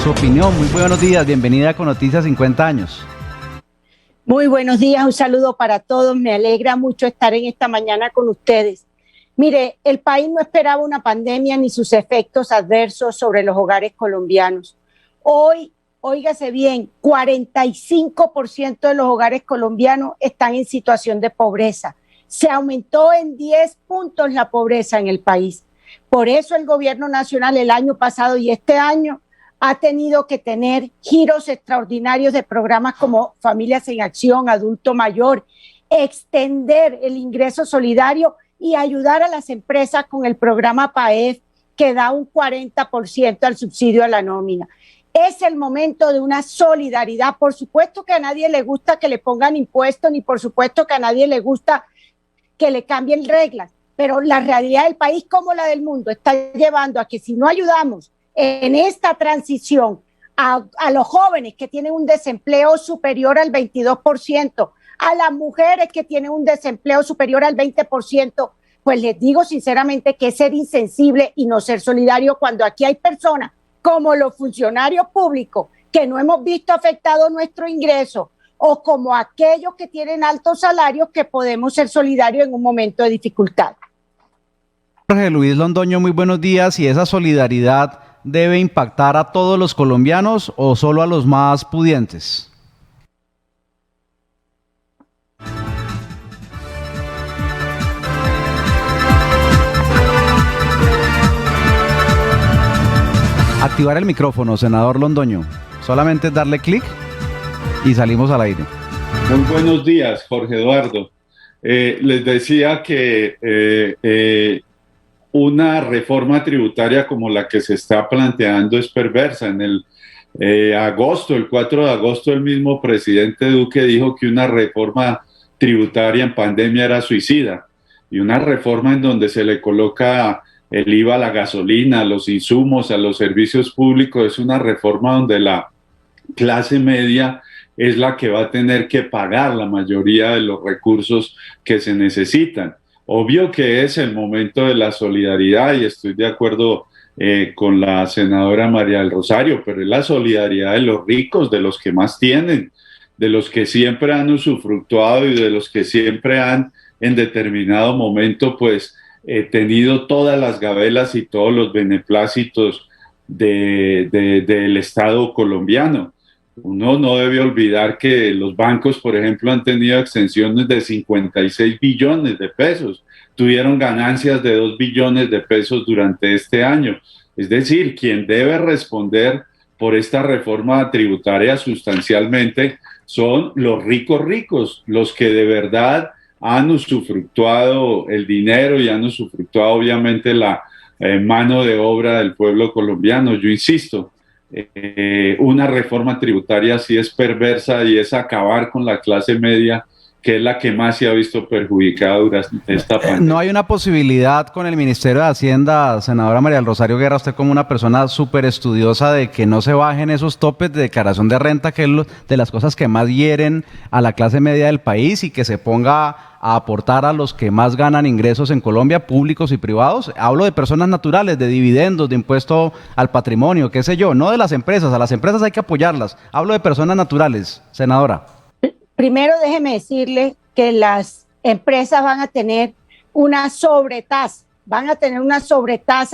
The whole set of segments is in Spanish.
su opinión. Muy buenos días, bienvenida con Noticias 50 años. Muy buenos días, un saludo para todos. Me alegra mucho estar en esta mañana con ustedes. Mire, el país no esperaba una pandemia ni sus efectos adversos sobre los hogares colombianos. Hoy, óigase bien, 45% de los hogares colombianos están en situación de pobreza. Se aumentó en 10 puntos la pobreza en el país. Por eso el gobierno nacional el año pasado y este año ha tenido que tener giros extraordinarios de programas como Familias en Acción, Adulto Mayor, extender el ingreso solidario y ayudar a las empresas con el programa PAEF, que da un 40% al subsidio a la nómina. Es el momento de una solidaridad. Por supuesto que a nadie le gusta que le pongan impuestos, ni por supuesto que a nadie le gusta que le cambien reglas, pero la realidad del país como la del mundo está llevando a que si no ayudamos en esta transición a los jóvenes que tienen un desempleo superior al 22%, a las mujeres que tienen un desempleo superior al 20%, pues les digo sinceramente que es ser insensible y no ser solidario cuando aquí hay personas como los funcionarios públicos que no hemos visto afectado nuestro ingreso o como aquellos que tienen altos salarios que podemos ser solidarios en un momento de dificultad. Jorge Luis Londoño, muy buenos días. ¿Y esa solidaridad debe impactar a todos los colombianos o solo a los más pudientes? Activar el micrófono, senador Londoño. Solamente es darle clic y salimos al aire. Muy buenos días, Jorge Eduardo. Les decía que una reforma tributaria como la que se está planteando es perversa. En el 4 de agosto, el mismo presidente Duque dijo que una reforma tributaria en pandemia era suicida, y una reforma en donde se le coloca el IVA a la gasolina, a los insumos, a los servicios públicos, es una reforma donde la clase media es la que va a tener que pagar la mayoría de los recursos que se necesitan. Obvio que es el momento de la solidaridad y estoy de acuerdo con la senadora María del Rosario, pero es la solidaridad de los ricos, de los que más tienen, de los que siempre han usufructuado y de los que siempre han en determinado momento pues tenido todas las gabelas y todos los beneplácitos del Estado colombiano. Uno no debe olvidar que los bancos, por ejemplo, han tenido extensiones de 56 billones de pesos, tuvieron ganancias de 2 billones de pesos durante este año. Es decir, quien debe responder por esta reforma tributaria sustancialmente son los ricos, los que de verdad han usufructuado el dinero y han usufructuado obviamente la mano de obra del pueblo colombiano. Yo insisto, una reforma tributaria sí es perversa y es acabar con la clase media, que es la que más se ha visto perjudicada durante esta pandemia. ¿No hay una posibilidad con el Ministerio de Hacienda, senadora María del Rosario Guerra, usted como una persona súper estudiosa, de que no se bajen esos topes de declaración de renta, que es de las cosas que más hieren a la clase media del país, y que se ponga a aportar a los que más ganan ingresos en Colombia, públicos y privados? Hablo de personas naturales, de dividendos, de impuesto al patrimonio, qué sé yo, no de las empresas. A las empresas hay que apoyarlas. Hablo de personas naturales, senadora. Primero déjeme decirle que las empresas van a tener una sobretasa,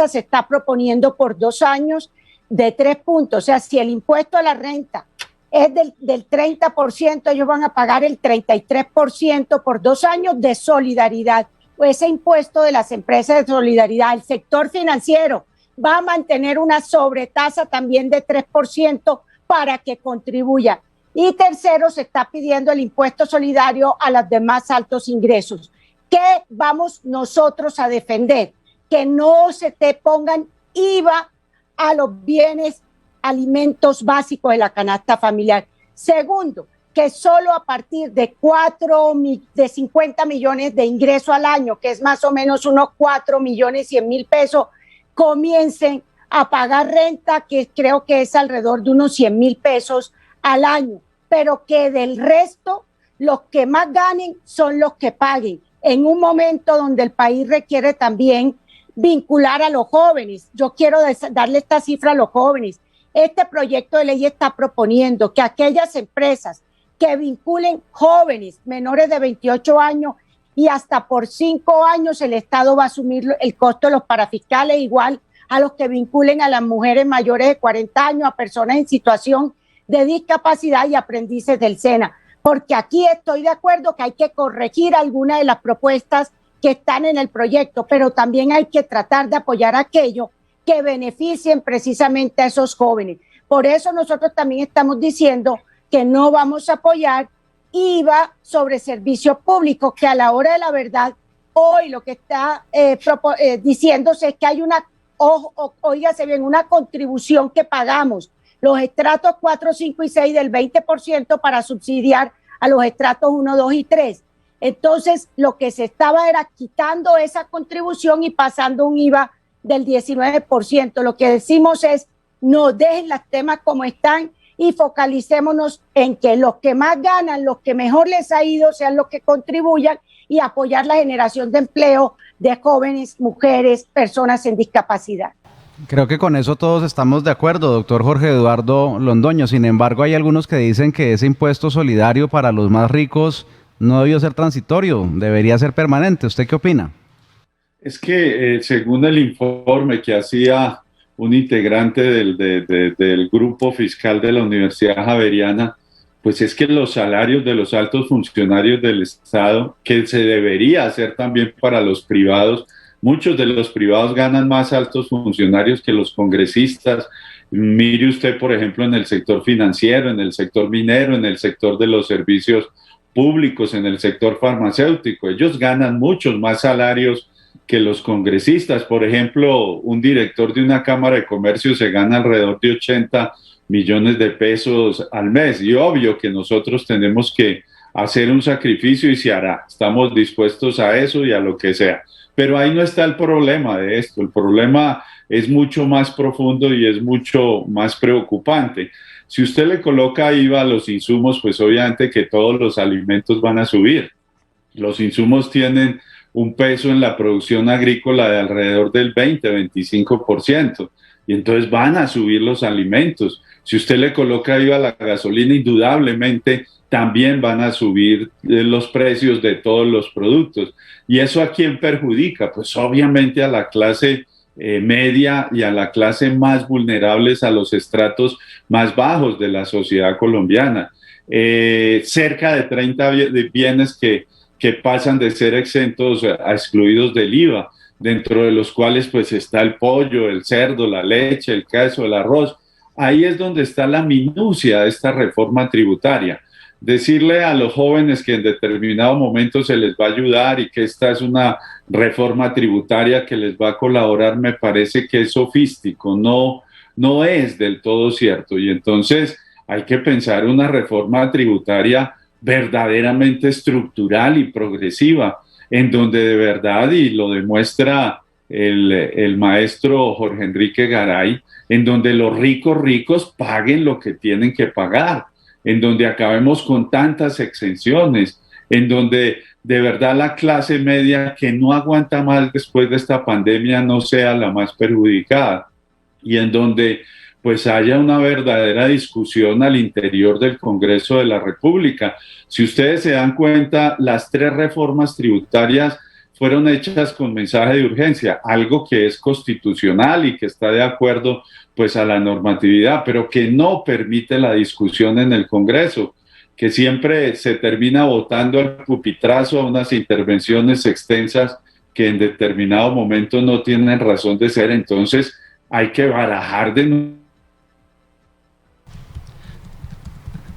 se está proponiendo por 2 años de 3 puntos. O sea, si el impuesto a la renta es del 30%, ellos van a pagar el 33% por 2 años de solidaridad. Pues ese impuesto de las empresas de solidaridad, el sector financiero va a mantener una sobretasa también de 3% para que contribuya. Y tercero, se está pidiendo el impuesto solidario a los de más altos ingresos. ¿Qué vamos nosotros a defender? Que no se te pongan IVA a los bienes, alimentos básicos de la canasta familiar. Segundo, que solo a partir de 50 millones de ingreso al año, que es más o menos unos 4.100.000 pesos, comiencen a pagar renta, que creo que es alrededor de unos 100.000 pesos al año, pero que del resto los que más ganen son los que paguen, en un momento donde el país requiere también vincular a los jóvenes. Yo quiero darle esta cifra a los jóvenes. Este proyecto de ley está proponiendo que aquellas empresas que vinculen jóvenes menores de 28 años y hasta por 5 años el Estado va a asumir el costo de los parafiscales, igual a los que vinculen a las mujeres mayores de 40 años, a personas en situación de discapacidad y aprendices del SENA. Porque aquí estoy de acuerdo que hay que corregir algunas de las propuestas que están en el proyecto, pero también hay que tratar de apoyar aquello que beneficien precisamente a esos jóvenes. Por eso nosotros también estamos diciendo que no vamos a apoyar IVA sobre servicios públicos, que a la hora de la verdad, hoy lo que está diciéndose es que hay una, óigase bien, una contribución que pagamos los estratos 4, 5 y 6 del 20% para subsidiar a los estratos 1, 2 y 3. Entonces, lo que se estaba era quitando esa contribución y pasando un IVA del 19%. Lo que decimos es, no dejen los temas como están y focalicémonos en que los que más ganan, los que mejor les ha ido, sean los que contribuyan y apoyar la generación de empleo de jóvenes, mujeres, personas en discapacidad. Creo que con eso todos estamos de acuerdo, doctor Jorge Eduardo Londoño. Sin embargo, hay algunos que dicen que ese impuesto solidario para los más ricos no debió ser transitorio, debería ser permanente. ¿Usted qué opina? Es que según el informe que hacía un integrante del grupo fiscal de la Universidad Javeriana, pues es que los salarios de los altos funcionarios del Estado, que se debería hacer también para los privados, muchos de los privados ganan más altos funcionarios que los congresistas. Mire usted, por ejemplo, en el sector financiero, en el sector minero, en el sector de los servicios públicos, en el sector farmacéutico. Ellos ganan muchos más salarios que los congresistas. Por ejemplo, un director de una Cámara de Comercio se gana alrededor de 80 millones de pesos al mes. Y obvio que nosotros tenemos que hacer un sacrificio y se hará. Estamos dispuestos a eso y a lo que sea. Pero ahí no está el problema de esto. El problema es mucho más profundo y es mucho más preocupante. Si usted le coloca IVA a los insumos, pues obviamente que todos los alimentos van a subir. Los insumos tienen un peso en la producción agrícola de alrededor del 20-25%, y entonces van a subir los alimentos. Si usted le coloca IVA a la gasolina, indudablemente también van a subir los precios de todos los productos. ¿Y eso a quién perjudica? Pues obviamente a la clase media y a la clase más vulnerables, a los estratos más bajos de la sociedad colombiana. Cerca de 30 bienes que pasan de ser exentos a excluidos del IVA, dentro de los cuales pues está el pollo, el cerdo, la leche, el queso, el arroz. Ahí es donde está la minucia de esta reforma tributaria. Decirle a los jóvenes que en determinado momento se les va a ayudar y que esta es una reforma tributaria que les va a colaborar, me parece que es sofístico, no es del todo cierto. Y entonces hay que pensar una reforma tributaria verdaderamente estructural y progresiva, en donde de verdad, y lo demuestra el maestro Jorge Enrique Garay, en donde los ricos paguen lo que tienen que pagar, en donde acabemos con tantas exenciones, en donde de verdad la clase media que no aguanta más después de esta pandemia no sea la más perjudicada, y en donde pues haya una verdadera discusión al interior del Congreso de la República. Si ustedes se dan cuenta, las 3 reformas tributarias fueron hechas con mensaje de urgencia, algo que es constitucional y que está de acuerdo pues a la normatividad, pero que no permite la discusión en el Congreso, que siempre se termina votando al pupitrazo a unas intervenciones extensas que en determinado momento no tienen razón de ser. Entonces hay que barajar de nuevo.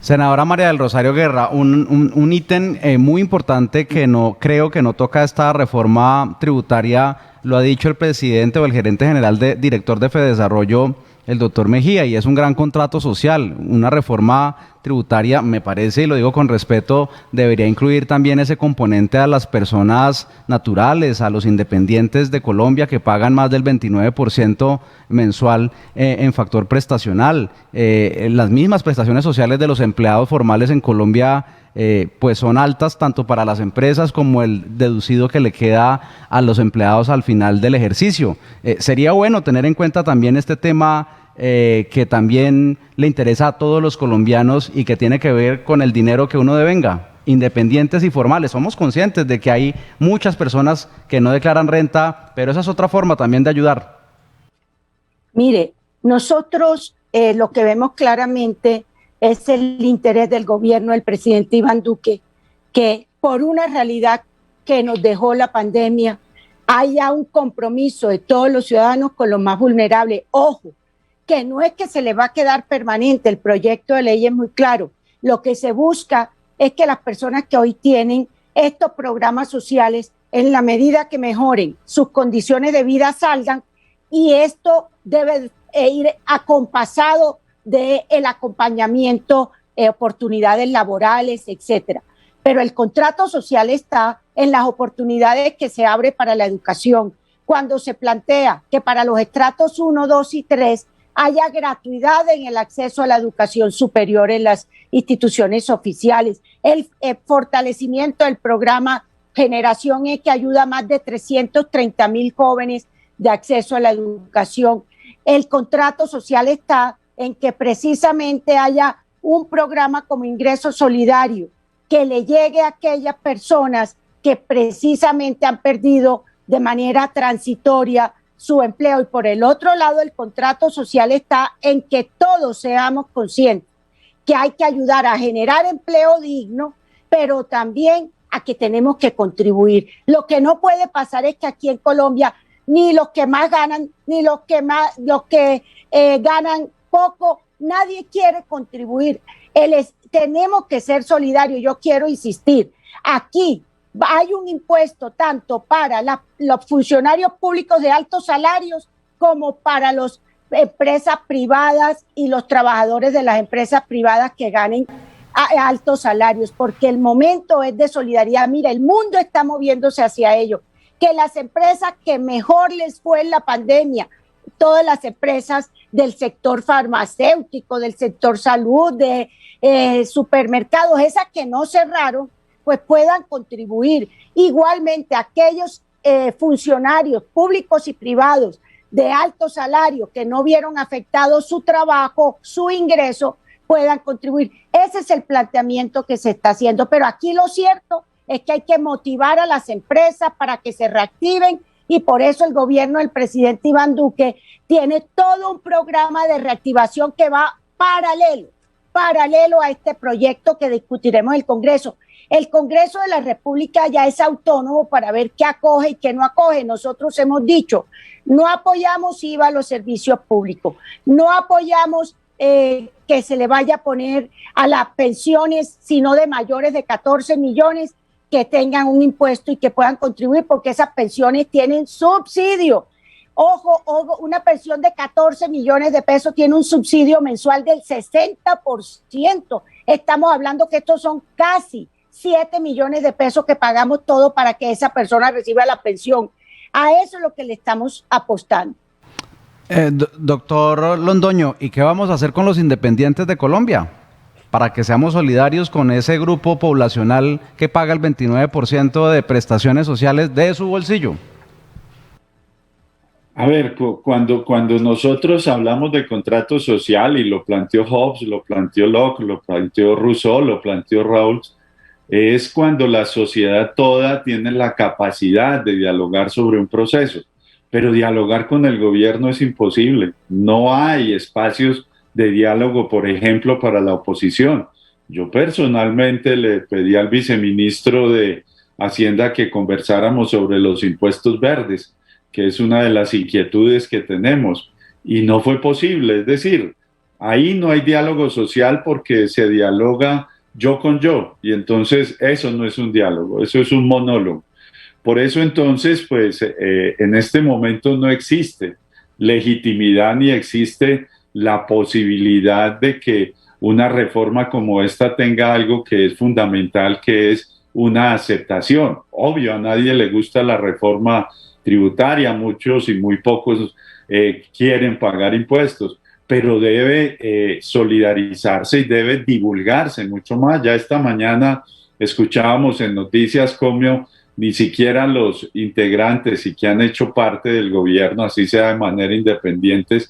Senadora María del Rosario Guerra, un ítem muy importante que no creo que no toca esta reforma tributaria, lo ha dicho el presidente o el gerente general director de Fedesarrollo, el doctor Mejía, y es un gran contrato social. Una reforma tributaria, me parece, y lo digo con respeto, debería incluir también ese componente a las personas naturales, a los independientes de Colombia que pagan más del 29% mensual en factor prestacional. Las mismas prestaciones sociales de los empleados formales en Colombia pues son altas tanto para las empresas como el deducido que le queda a los empleados al final del ejercicio. Sería bueno tener en cuenta también este tema que también le interesa a todos los colombianos y que tiene que ver con el dinero que uno devenga, independientes y formales. Somos conscientes de que hay muchas personas que no declaran renta, pero esa es otra forma también de ayudar. Mire, nosotros lo que vemos claramente es el interés del gobierno del presidente Iván Duque, que por una realidad que nos dejó la pandemia, haya un compromiso de todos los ciudadanos con los más vulnerables. Ojo, que no es que se le va a quedar permanente, el proyecto de ley es muy claro. Lo que se busca es que las personas que hoy tienen estos programas sociales, en la medida que mejoren sus condiciones de vida, salgan, y esto debe ir acompasado del acompañamiento, oportunidades laborales, etcétera. Pero el contrato social está en las oportunidades que se abre para la educación. Cuando se plantea que para los estratos 1, 2 y 3 haya gratuidad en el acceso a la educación superior en las instituciones oficiales, el fortalecimiento del programa Generación E, que ayuda a más de 330,000 jóvenes de acceso a la educación. El contrato social está en que precisamente haya un programa como Ingreso Solidario que le llegue a aquellas personas que precisamente han perdido de manera transitoria su empleo. Y por el otro lado, el contrato social está en que todos seamos conscientes que hay que ayudar a generar empleo digno, pero también a que tenemos que contribuir. Lo que no puede pasar es que aquí en Colombia ni los que más ganan, ni los que ganan poco, nadie quiere contribuir. Tenemos que ser solidarios. Yo quiero insistir, aquí hay un impuesto tanto para los funcionarios públicos de altos salarios como para las empresas privadas y los trabajadores de las empresas privadas que ganen altos salarios, porque el momento es de solidaridad. Mira, el mundo está moviéndose hacia ello. Que las empresas que mejor les fue en la pandemia, todas las empresas del sector farmacéutico, del sector salud, de supermercados, esas que no cerraron, pues puedan contribuir. Igualmente, aquellos funcionarios públicos y privados de alto salario que no vieron afectado su trabajo, su ingreso, puedan contribuir. Ese es el planteamiento que se está haciendo. Pero aquí lo cierto es que hay que motivar a las empresas para que se reactiven, y por eso el gobierno del presidente Iván Duque tiene todo un programa de reactivación que va paralelo a este proyecto que discutiremos en el Congreso. El Congreso de la República ya es autónomo para ver qué acoge y qué no acoge. Nosotros hemos dicho, no apoyamos IVA a los servicios públicos, no apoyamos que se le vaya a poner a las pensiones, sino de mayores de 14 millones, que tengan un impuesto y que puedan contribuir, porque esas pensiones tienen subsidio. Ojo, una pensión de 14 millones de pesos tiene un subsidio mensual del 60%. Estamos hablando que estos son casi 7 millones de pesos que pagamos todos para que esa persona reciba la pensión. A eso es lo que le estamos apostando. Doctor Londoño, ¿y qué vamos a hacer con los independientes de Colombia? Para que seamos solidarios con ese grupo poblacional que paga el 29% de prestaciones sociales de su bolsillo. A ver, cuando nosotros hablamos de contrato social, y lo planteó Hobbes, lo planteó Locke, lo planteó Rousseau, lo planteó Rawls, es cuando la sociedad toda tiene la capacidad de dialogar sobre un proceso, pero dialogar con el gobierno es imposible. No hay espacios de diálogo, por ejemplo, para la oposición. Yo personalmente le pedí al viceministro de Hacienda que conversáramos sobre los impuestos verdes, que es una de las inquietudes que tenemos, y no fue posible. Es decir, ahí no hay diálogo social porque se dialoga yo con yo, y entonces eso no es un diálogo, eso es un monólogo. Por eso entonces, pues en este momento no existe legitimidad ni existe la posibilidad de que una reforma como esta tenga algo que es fundamental, que es una aceptación. Obvio, a nadie le gusta la reforma tributaria, muchos y muy pocos quieren pagar impuestos, pero debe solidarizarse y debe divulgarse mucho más. Ya esta mañana escuchábamos en noticias cómo ni siquiera los integrantes y que han hecho parte del gobierno, así sea de manera independiente,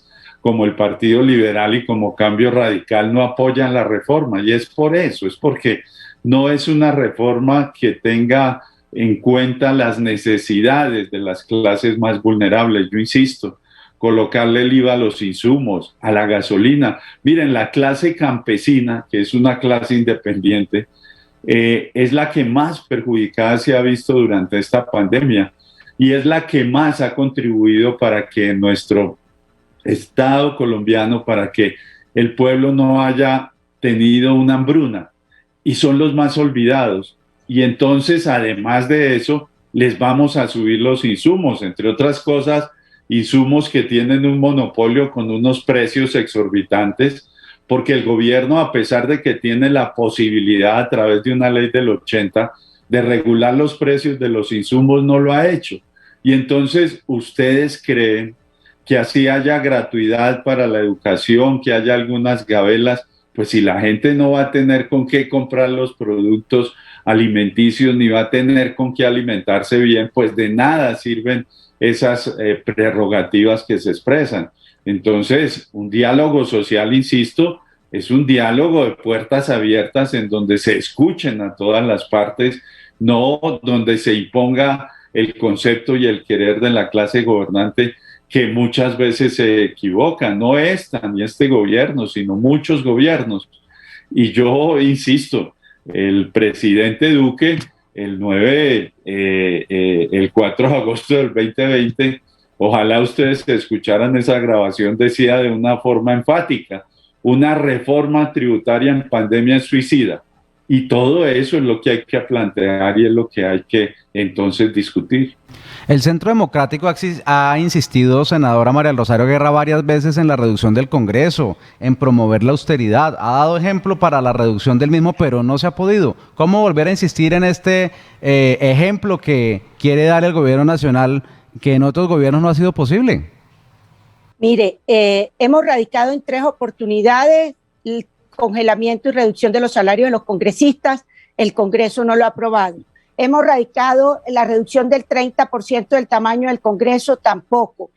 como el Partido Liberal y como Cambio Radical no apoyan la reforma. Y es por eso, es porque no es una reforma que tenga en cuenta las necesidades de las clases más vulnerables. Yo insisto, colocarle el IVA a los insumos, a la gasolina. Miren, la clase campesina, que es una clase independiente, es la que más perjudicada se ha visto durante esta pandemia y es la que más ha contribuido para que nuestro Estado colombiano, para que el pueblo no haya tenido una hambruna, y son los más olvidados. Y entonces, además de eso, les vamos a subir los insumos, entre otras cosas, insumos que tienen un monopolio con unos precios exorbitantes, porque el gobierno, a pesar de que tiene la posibilidad a través de una ley del 80 de regular los precios de los insumos, no lo ha hecho. Y entonces, ¿ustedes creen que así haya gratuidad para la educación, que haya algunas gabelas? Pues si la gente no va a tener con qué comprar los productos alimenticios, ni va a tener con qué alimentarse bien, pues de nada sirven esas prerrogativas que se expresan. Entonces, un diálogo social, insisto, es un diálogo de puertas abiertas en donde se escuchen a todas las partes, no donde se imponga el concepto y el querer de la clase gobernante, que muchas veces se equivocan. No es ni este gobierno, sino muchos gobiernos. Y yo insisto, el presidente Duque, el 4 de agosto del 2020, ojalá ustedes escucharan esa grabación, decía de una forma enfática: una reforma tributaria en pandemia es suicida. Y todo eso es lo que hay que plantear y es lo que hay que entonces discutir. El Centro Democrático ha insistido, senadora María del Rosario Guerra, varias veces en la reducción del Congreso, en promover la austeridad. Ha dado ejemplo para la reducción del mismo, pero no se ha podido. ¿Cómo volver a insistir en este ejemplo que quiere dar el gobierno nacional, que en otros gobiernos no ha sido posible? Mire, hemos radicado en 3 oportunidades el congelamiento y reducción de los salarios de los congresistas. El Congreso no lo ha aprobado. Hemos radicado la reducción del 30% del tamaño del Congreso, tampoco.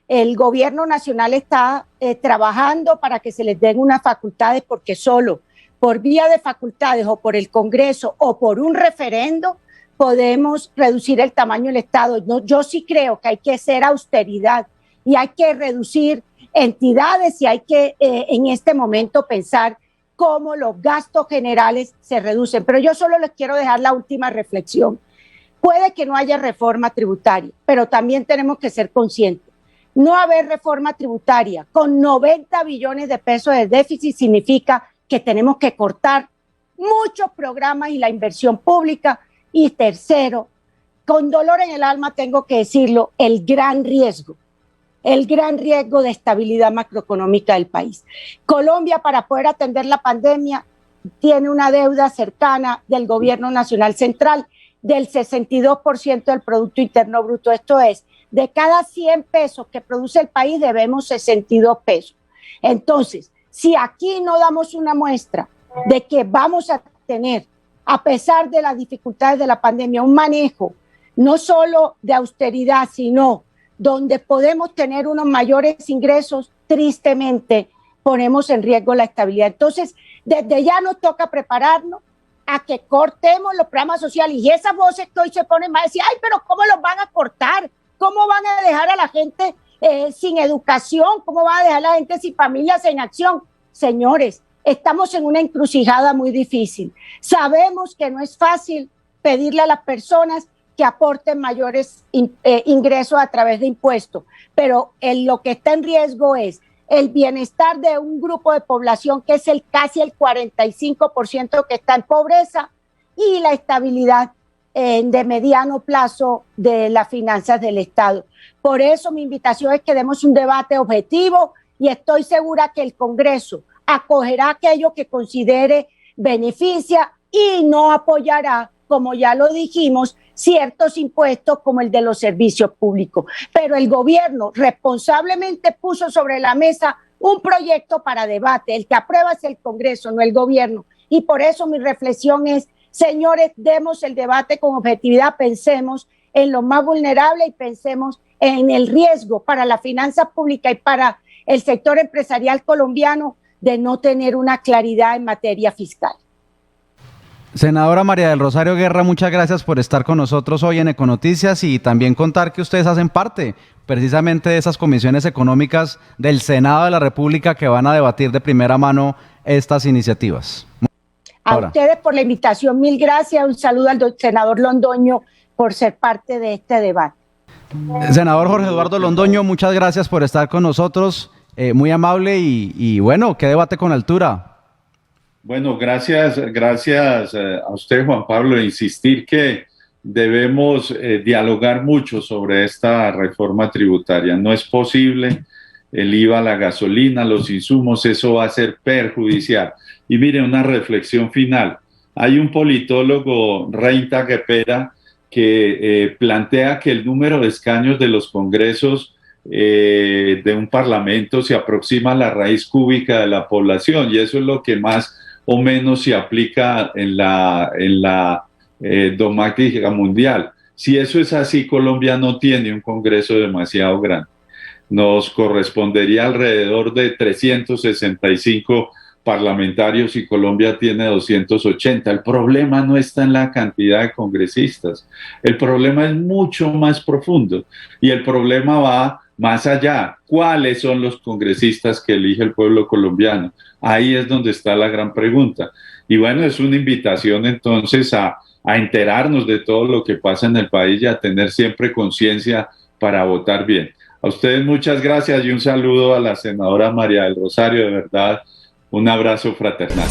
El gobierno nacional está trabajando para que se les den unas facultades, porque solo por vía de facultades o por el Congreso o por un referendo podemos reducir el tamaño del Estado. No, yo sí creo que hay que hacer austeridad y hay que reducir entidades y hay que en este momento pensar cómo los gastos generales se reducen. Pero yo solo les quiero dejar la última reflexión. Puede que no haya reforma tributaria, pero también tenemos que ser conscientes. No haber reforma tributaria con 90 billones de pesos de déficit significa que tenemos que cortar muchos programas y la inversión pública. Y tercero, con dolor en el alma tengo que decirlo, el gran riesgo de estabilidad macroeconómica del país. Colombia, para poder atender la pandemia, tiene una deuda cercana del gobierno nacional central del 62% del Producto Interno Bruto. Esto es, de cada 100 pesos que produce el país, debemos 62 pesos. Entonces, si aquí no damos una muestra de que vamos a tener, a pesar de las dificultades de la pandemia, un manejo no solo de austeridad, sino donde podemos tener unos mayores ingresos, tristemente ponemos en riesgo la estabilidad. Entonces, desde ya nos toca prepararnos a que cortemos los programas sociales. Y esas voces que hoy se ponen más a decir, ay, pero ¿cómo los van a cortar? ¿Cómo van a dejar a la gente sin educación? ¿Cómo van a dejar a la gente sin familias en acción? Señores, estamos en una encrucijada muy difícil. Sabemos que no es fácil pedirle a las personas que aporten mayores ingresos a través de impuestos, pero lo que está en riesgo es el bienestar de un grupo de población que es casi el 45% que está en pobreza y la estabilidad de mediano plazo de las finanzas del Estado. Por eso mi invitación es que demos un debate objetivo y estoy segura que el Congreso acogerá aquello que considere beneficia y no apoyará, como ya lo dijimos, ciertos impuestos como el de los servicios públicos. Pero el gobierno responsablemente puso sobre la mesa un proyecto para debate. El que aprueba es el Congreso, no el gobierno. Y por eso mi reflexión es, señores, demos el debate con objetividad, pensemos en lo más vulnerable y pensemos en el riesgo para la finanza pública y para el sector empresarial colombiano de no tener una claridad en materia fiscal. Senadora María del Rosario Guerra, muchas gracias por estar con nosotros hoy en Econoticias y también contar que ustedes hacen parte precisamente de esas comisiones económicas del Senado de la República que van a debatir de primera mano estas iniciativas. A ustedes por la invitación, mil gracias. Un saludo al senador Londoño por ser parte de este debate. Senador Jorge Eduardo Londoño, muchas gracias por estar con nosotros, muy amable y bueno, qué debate con altura. Bueno, gracias a usted, Juan Pablo, insistir que debemos dialogar mucho sobre esta reforma tributaria. No es posible el IVA, la gasolina, los insumos, eso va a ser perjudicial. Y mire, una reflexión final. Hay un politólogo, Reinta Guepera, que plantea que el número de escaños de los congresos de un parlamento se aproxima a la raíz cúbica de la población, y eso es lo que más o menos se aplica en la dogmática mundial. Si eso es así, Colombia no tiene un congreso demasiado grande. Nos correspondería alrededor de 365 parlamentarios y Colombia tiene 280. El problema no está en la cantidad de congresistas. El problema es mucho más profundo y el problema va más allá. ¿Cuáles son los congresistas que elige el pueblo colombiano? Ahí es donde está la gran pregunta. Y bueno, es una invitación entonces a enterarnos de todo lo que pasa en el país y a tener siempre conciencia para votar bien. A ustedes muchas gracias y un saludo a la senadora María del Rosario, de verdad, un abrazo fraternal.